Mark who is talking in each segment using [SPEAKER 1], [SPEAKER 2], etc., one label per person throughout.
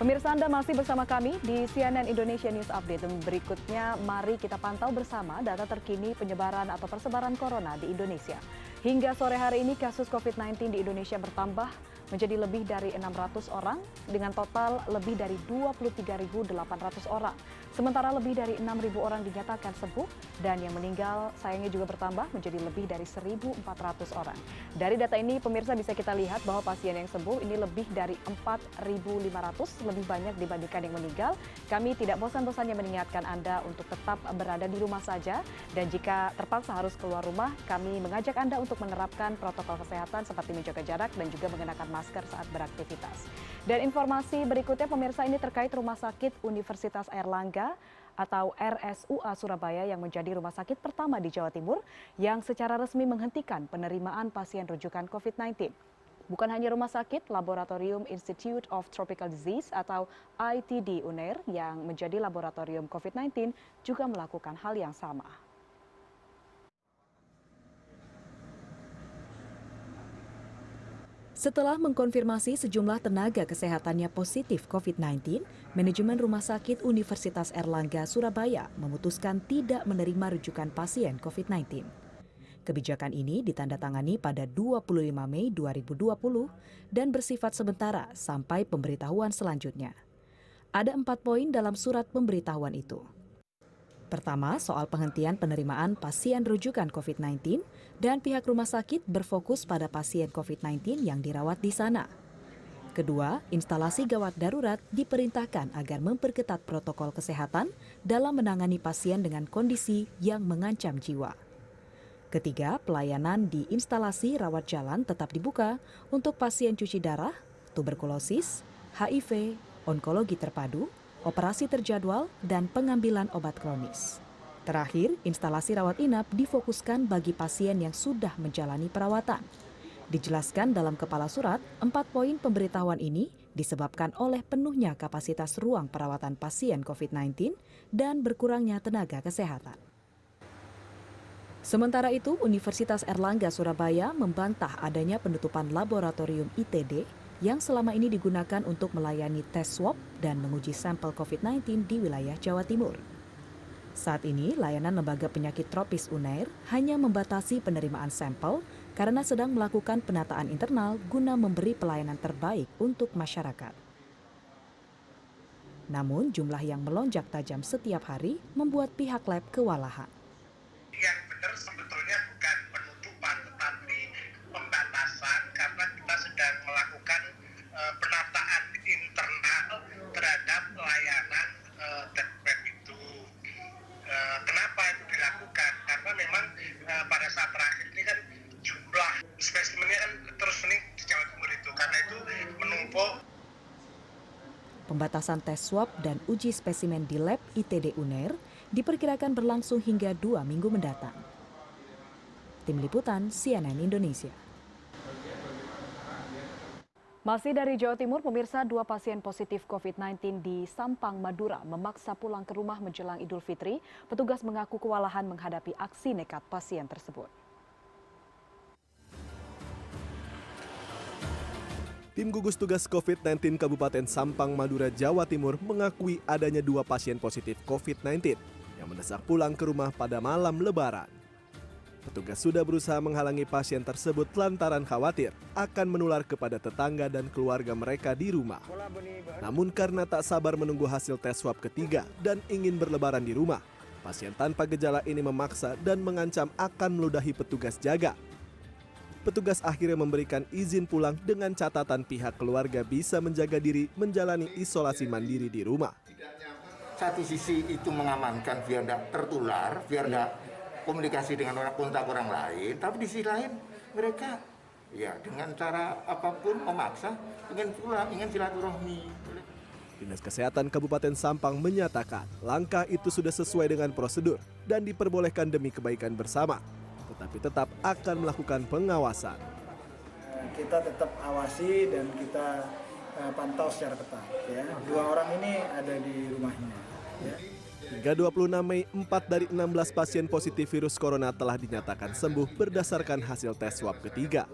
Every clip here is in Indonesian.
[SPEAKER 1] Pemirsa, Anda masih bersama kami di CNN Indonesia News Update. Dan berikutnya, mari kita pantau bersama data terkini penyebaran atau persebaran corona di Indonesia. Hingga sore hari ini, kasus COVID-19 di Indonesia bertambah menjadi lebih dari 600 orang dengan total lebih dari 23.800 orang. Sementara lebih dari 6.000 orang dinyatakan sembuh dan yang meninggal sayangnya juga bertambah menjadi lebih dari 1.400 orang. Dari data ini, pemirsa, bisa kita lihat bahwa pasien yang sembuh ini lebih dari 4.500, lebih banyak dibandingkan yang meninggal. Kami tidak bosan-bosannya mengingatkan Anda untuk tetap berada di rumah saja, dan jika terpaksa harus keluar rumah, kami mengajak Anda untuk menerapkan protokol kesehatan seperti menjaga jarak dan juga mengenakan masker saat beraktivitas. Dan informasi berikutnya, pemirsa, ini terkait Rumah Sakit Universitas Airlangga atau RSUA Surabaya yang menjadi rumah sakit pertama di Jawa Timur yang secara resmi menghentikan penerimaan pasien rujukan COVID-19. Bukan hanya rumah sakit, Laboratorium Institute of Tropical Disease atau ITD UNER yang menjadi laboratorium COVID-19 juga melakukan hal yang sama. Setelah mengkonfirmasi sejumlah tenaga kesehatannya positif COVID-19, manajemen Rumah Sakit Universitas Airlangga Surabaya memutuskan tidak menerima rujukan pasien COVID-19. Kebijakan ini ditandatangani pada 25 Mei 2020 dan bersifat sementara sampai pemberitahuan selanjutnya. Ada 4 poin dalam surat pemberitahuan itu. Pertama, soal penghentian penerimaan pasien rujukan COVID-19 dan pihak rumah sakit berfokus pada pasien COVID-19 yang dirawat di sana. Kedua, instalasi gawat darurat diperintahkan agar memperketat protokol kesehatan dalam menangani pasien dengan kondisi yang mengancam jiwa. Ketiga, pelayanan di instalasi rawat jalan tetap dibuka untuk pasien cuci darah, tuberkulosis, HIV, onkologi terpadu, operasi terjadwal, dan pengambilan obat kronis. Terakhir, instalasi rawat inap difokuskan bagi pasien yang sudah menjalani perawatan. Dijelaskan dalam kepala surat, 4 poin pemberitahuan ini disebabkan oleh penuhnya kapasitas ruang perawatan pasien COVID-19 dan berkurangnya tenaga kesehatan. Sementara itu, Universitas Airlangga Surabaya membantah adanya penutupan laboratorium ITD yang selama ini digunakan untuk melayani tes swab dan menguji sampel COVID-19 di wilayah Jawa Timur. Saat ini, layanan Lembaga Penyakit Tropis UNER hanya membatasi penerimaan sampel karena sedang melakukan penataan internal guna memberi pelayanan terbaik untuk masyarakat. Namun, jumlah yang melonjak tajam setiap hari membuat pihak lab kewalahan.
[SPEAKER 2] Yang benar sebetulnya bukan penutupan, tetapi pembatasan karena kita sedang melakukan penataan internal terhadap layanan tes swab itu. Kenapa itu dilakukan? Karena memang pada saat terakhir ini kan jumlah spesimennya kan terus meningkat di Jawa Timur itu, karena itu menumpuk.
[SPEAKER 1] Pembatasan tes swab dan uji spesimen di lab ITD UNER diperkirakan berlangsung hingga 2 minggu mendatang. Tim Liputan CNN Indonesia. Masih dari Jawa Timur, pemirsa, 2 pasien positif COVID-19 di Sampang, Madura memaksa pulang ke rumah menjelang Idul Fitri. Petugas mengaku kewalahan menghadapi aksi nekat pasien tersebut.
[SPEAKER 3] Tim gugus tugas COVID-19 Kabupaten Sampang, Madura, Jawa Timur mengakui adanya 2 pasien positif COVID-19 yang mendesak pulang ke rumah pada malam Lebaran. Petugas sudah berusaha menghalangi pasien tersebut lantaran khawatir akan menular kepada tetangga dan keluarga mereka di rumah. Namun karena tak sabar menunggu hasil tes swab ketiga dan ingin berlebaran di rumah, pasien tanpa gejala ini memaksa dan mengancam akan meludahi petugas jaga. Petugas akhirnya memberikan izin pulang dengan catatan pihak keluarga bisa menjaga diri menjalani isolasi mandiri di rumah.
[SPEAKER 4] Satu sisi itu mengamankan biar tidak tertular, biar tidak komunikasi dengan orang kontak orang lain, tapi di sisi lain mereka ya dengan cara apapun memaksa ingin pulang, ingin silaturahmi.
[SPEAKER 3] Dinas Kesehatan Kabupaten Sampang menyatakan langkah itu sudah sesuai dengan prosedur dan diperbolehkan demi kebaikan bersama, tetapi tetap akan melakukan pengawasan.
[SPEAKER 5] Kita tetap awasi dan kita pantau secara ketat. Ya. 2 orang ini ada di rumahnya. Ya.
[SPEAKER 3] Hingga 26 Mei, 4 dari 16 pasien positif virus corona telah dinyatakan sembuh berdasarkan hasil tes swab ketiga.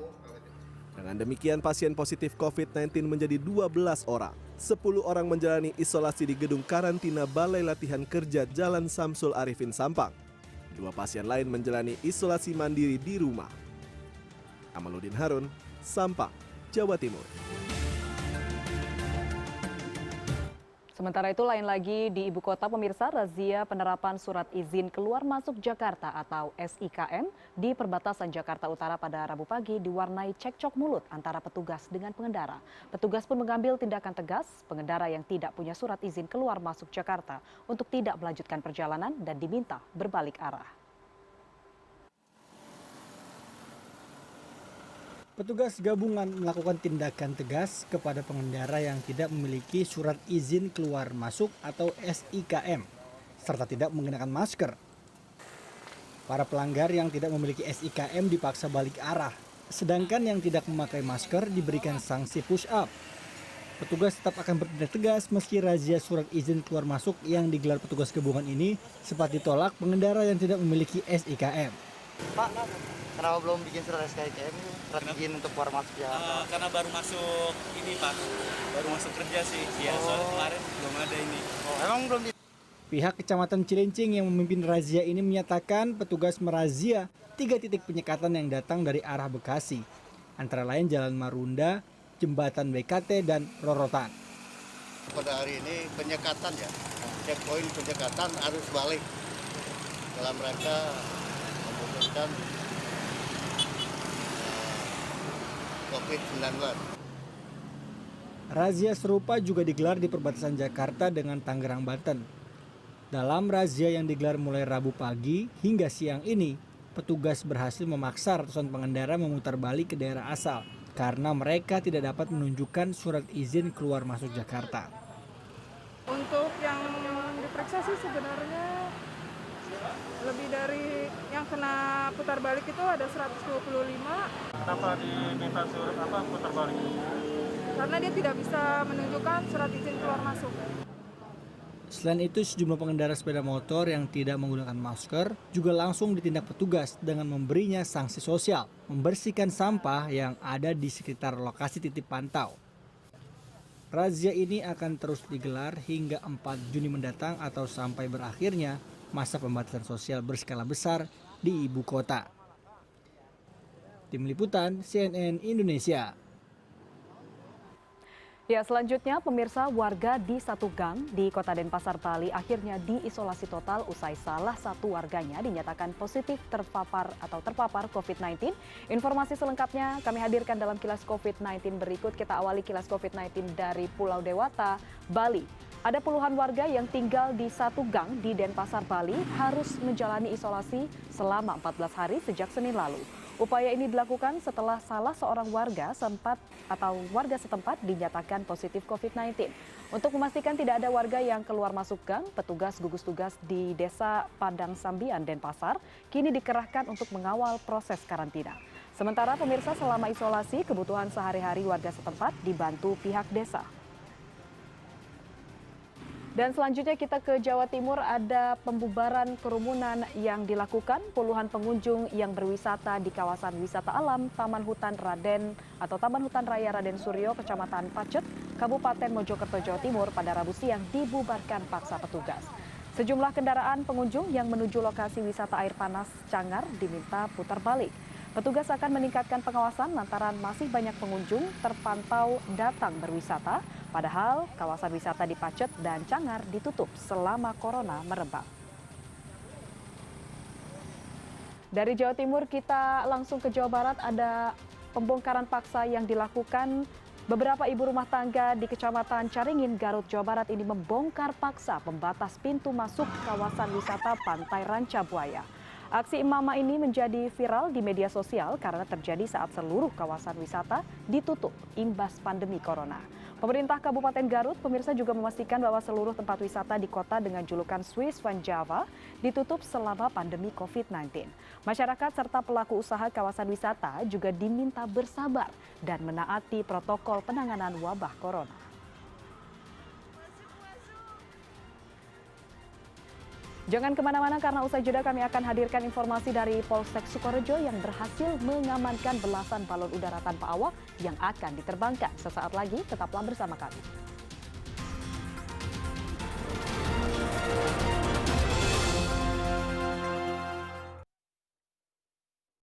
[SPEAKER 3] Dengan demikian pasien positif COVID-19 menjadi 12 orang. 10 orang menjalani isolasi di gedung karantina Balai Latihan Kerja Jalan Samsul Arifin Sampang. 2 pasien lain menjalani isolasi mandiri di rumah. Amaluddin Harun, Sampang, Jawa Timur.
[SPEAKER 1] Sementara itu lain lagi di ibu kota pemirsa, razia penerapan surat izin keluar masuk Jakarta atau SIKM di perbatasan Jakarta Utara pada Rabu pagi diwarnai cekcok mulut antara petugas dengan pengendara. Petugas pun mengambil tindakan tegas pengendara yang tidak punya surat izin keluar masuk Jakarta untuk tidak melanjutkan perjalanan dan diminta berbalik arah.
[SPEAKER 6] Petugas gabungan melakukan tindakan tegas kepada pengendara yang tidak memiliki surat izin keluar masuk atau SIKM, serta tidak menggunakan masker. Para pelanggar yang tidak memiliki SIKM dipaksa balik arah, sedangkan yang tidak memakai masker diberikan sanksi push up. Petugas tetap akan bertindak tegas meski razia surat izin keluar masuk yang digelar petugas gabungan ini sempat ditolak pengendara yang tidak memiliki SIKM.
[SPEAKER 7] Pak, kenapa belum bikin surat SKKM, surat izin untuk keluar masuk ya?
[SPEAKER 8] Karena baru masuk ini Pak, baru masuk kerja sih. Ya, soalnya kemarin belum ada ini.
[SPEAKER 7] Emang belum di...
[SPEAKER 6] Pihak Kecamatan Cilincing yang memimpin razia ini menyatakan petugas merazia 3 titik penyekatan yang datang dari arah Bekasi, antara lain Jalan Marunda, Jembatan BKT, dan Rorotan.
[SPEAKER 9] Pada hari ini penyekatan ya, checkpoint penyekatan arus balik dalam rangka memutuskan COVID-19.
[SPEAKER 6] Razia serupa juga digelar di perbatasan Jakarta dengan Tangerang, Banten. Dalam razia yang digelar mulai Rabu pagi hingga siang ini, petugas berhasil memaksa ratusan pengendara memutar balik ke daerah asal karena mereka tidak dapat menunjukkan surat izin keluar masuk Jakarta.
[SPEAKER 10] Untuk yang diperiksa sih sebenarnya lebih dari yang kena putar balik itu ada 125.
[SPEAKER 5] Kenapa diminta surat putar balik?
[SPEAKER 10] Karena dia tidak bisa menunjukkan surat izin keluar masuk.
[SPEAKER 6] Selain itu, sejumlah pengendara sepeda motor yang tidak menggunakan masker juga langsung ditindak petugas dengan memberinya sanksi sosial, membersihkan sampah yang ada di sekitar lokasi titip pantau. Razia ini akan terus digelar hingga 4 Juni mendatang atau sampai berakhirnya masa pembatasan sosial berskala besar di ibu kota. Tim Liputan CNN Indonesia.
[SPEAKER 1] Ya, selanjutnya pemirsa, warga di satu gang di Kota Denpasar, Bali akhirnya diisolasi total usai salah satu warganya dinyatakan positif terpapar COVID-19. Informasi selengkapnya kami hadirkan dalam Kilas COVID-19 berikut. Kita awali Kilas COVID-19 dari Pulau Dewata, Bali. Ada puluhan warga yang tinggal di satu gang di Denpasar, Bali harus menjalani isolasi selama 14 hari sejak Senin lalu. Upaya ini dilakukan setelah salah seorang warga setempat dinyatakan positif COVID-19. Untuk memastikan tidak ada warga yang keluar masuk gang, petugas gugus tugas di Desa Padang Sambian, Denpasar, kini dikerahkan untuk mengawal proses karantina. Sementara pemirsa, selama isolasi, kebutuhan sehari-hari warga setempat dibantu pihak desa. Dan selanjutnya kita ke Jawa Timur, ada pembubaran kerumunan yang dilakukan puluhan pengunjung yang berwisata di kawasan wisata alam Taman Hutan Raya Raden Suryo, Kecamatan Pacet, Kabupaten Mojokerto, Jawa Timur pada Rabu siang dibubarkan paksa petugas. Sejumlah kendaraan pengunjung yang menuju lokasi wisata air panas Cangar diminta putar balik. Petugas akan meningkatkan pengawasan lantaran masih banyak pengunjung terpantau datang berwisata, padahal kawasan wisata di Pacet dan Cangar ditutup selama corona merebak. Dari Jawa Timur kita langsung ke Jawa Barat, ada pembongkaran paksa yang dilakukan beberapa ibu rumah tangga di Kecamatan Caringin, Garut, Jawa Barat ini membongkar paksa pembatas pintu masuk kawasan wisata Pantai Ranca Buaya. Aksi emak-emak ini menjadi viral di media sosial karena terjadi saat seluruh kawasan wisata ditutup imbas pandemi corona. Pemerintah Kabupaten Garut, pemirsa, juga memastikan bahwa seluruh tempat wisata di kota dengan julukan Swiss Van Java ditutup selama pandemi COVID-19. Masyarakat serta pelaku usaha kawasan wisata juga diminta bersabar dan menaati protokol penanganan wabah corona.
[SPEAKER 11] Jangan kemana-mana karena usai jeda kami akan hadirkan informasi dari Polsek Sukorejo yang berhasil mengamankan belasan balon udara tanpa awak yang akan diterbangkan. Sesaat lagi tetaplah bersama kami.